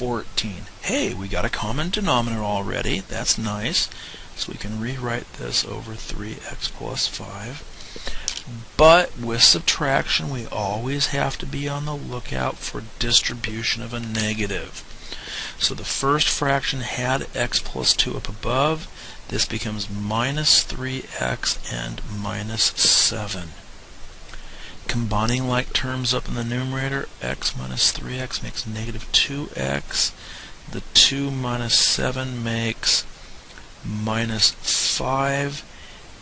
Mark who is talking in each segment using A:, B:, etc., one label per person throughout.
A: 14. Hey, we got a common denominator already. That's nice. So we can rewrite this over 3x plus 5. But with subtraction, we always have to be on the lookout for distribution of a negative. So the first fraction had x plus 2 up above. This becomes minus 3x and minus 7. Combining like terms up in the numerator, x minus 3x makes negative 2x. The 2 minus 7 makes minus 5,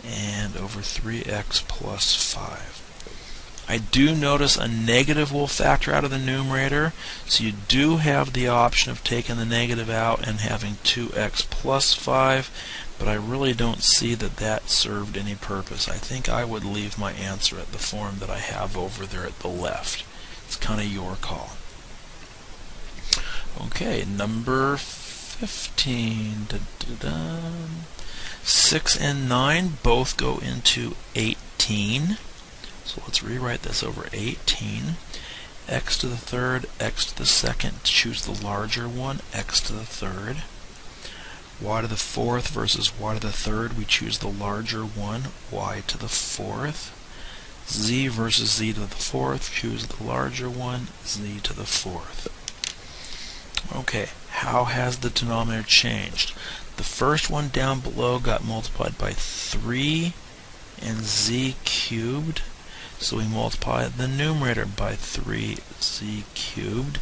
A: and over 3x plus 5. I do notice a negative will factor out of the numerator, so you do have the option of taking the negative out and having 2x plus 5, but I really don't see that that served any purpose. I think I would leave my answer at the form that I have over there at the left. It's kind of your call. Okay, number 15. 6 and 9 both go into 18. So let's rewrite this over 18. X to the third, x to the second, choose the larger one, x to the third. Y to the fourth versus y to the third, we choose the larger one, y to the fourth. Z versus z to the fourth, choose the larger one, z to the fourth. Okay, how has the denominator changed? The first one down below got multiplied by 3 and z cubed. So we multiply the numerator by 3z cubed.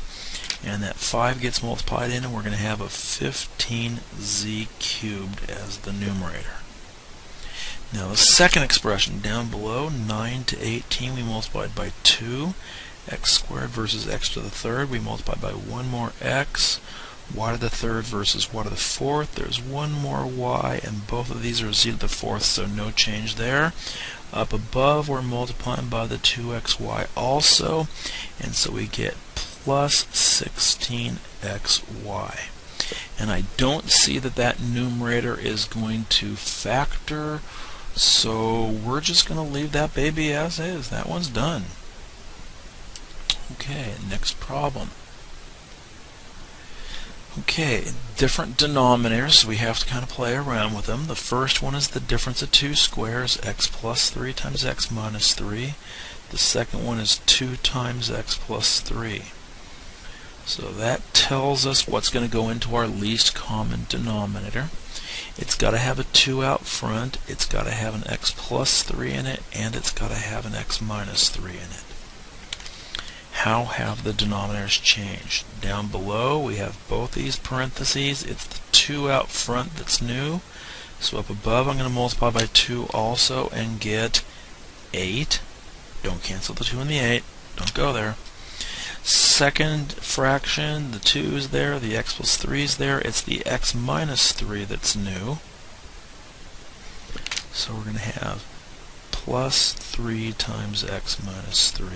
A: And that 5 gets multiplied in, and we're going to have a 15z cubed as the numerator. Now the second expression down below, 9 to 18, we multiplied by 2. X squared versus x to the third, we multiplied by 1 more x. Y to the third versus y to the fourth, there's 1 more y, and both of these are z to the fourth, so no change there. Up above, we're multiplying by the 2xy also, and so we get plus 16xy. And I don't see that that numerator is going to factor, so we're just going to leave that baby as is. That one's done. Okay, next problem. Okay, different denominators, so we have to kind of play around with them. The first one is the difference of two squares, x plus 3 times x minus 3. The second one is 2 times x plus 3. So that tells us what's going to go into our least common denominator. It's got to have a 2 out front, it's got to have an x plus 3 in it, and it's got to have an x minus 3 in it. How have the denominators changed? Down below we have both these parentheses. It's the 2 out front that's new. So up above I'm going to multiply by 2 also and get 8. Don't cancel the 2 and the 8. Don't go there. Second fraction, the 2 is there, the x plus 3 is there. It's the x minus 3 that's new. So we're going to have plus 3 times x minus 3.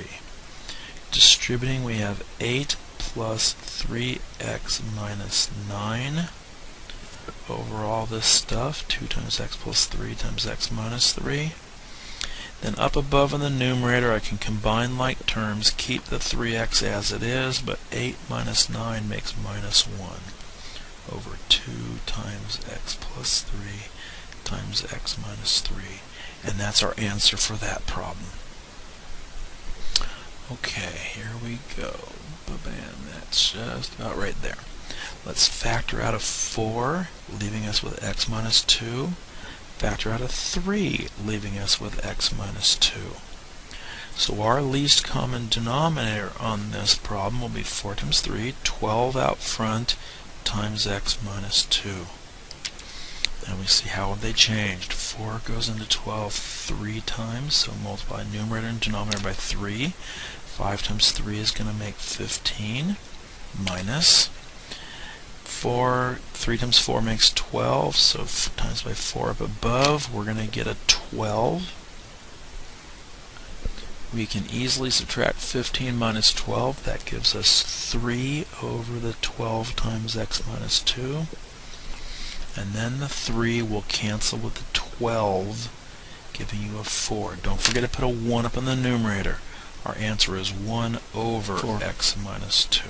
A: Distributing, we have 8 plus 3x minus 9 over all this stuff. 2 times x plus 3 times x minus 3. Then up above in the numerator I can combine like terms, keep the 3x as it is, but 8 minus 9 makes minus 1 over 2 times x plus 3 times x minus 3. And that's our answer for that problem. Okay, here we go. Ba-bam, that's just about right there. Let's factor out of 4, leaving us with x minus 2. Factor out of 3, leaving us with x minus 2. So our least common denominator on this problem will be 4 times 3, 12 out front, times x minus 2. And we see how have they changed. 4 goes into 12 3 times, so multiply numerator and denominator by 3. 5 times 3 is going to make 15, minus 4, 3 times 4 makes 12, so times by 4 up above, we're going to get a 12. We can easily subtract 15 minus 12, that gives us 3 over the 12 times x minus 2. And then the 3 will cancel with the 12, giving you a 4. Don't forget to put a 1 up in the numerator. Our answer is 1 over x minus 2.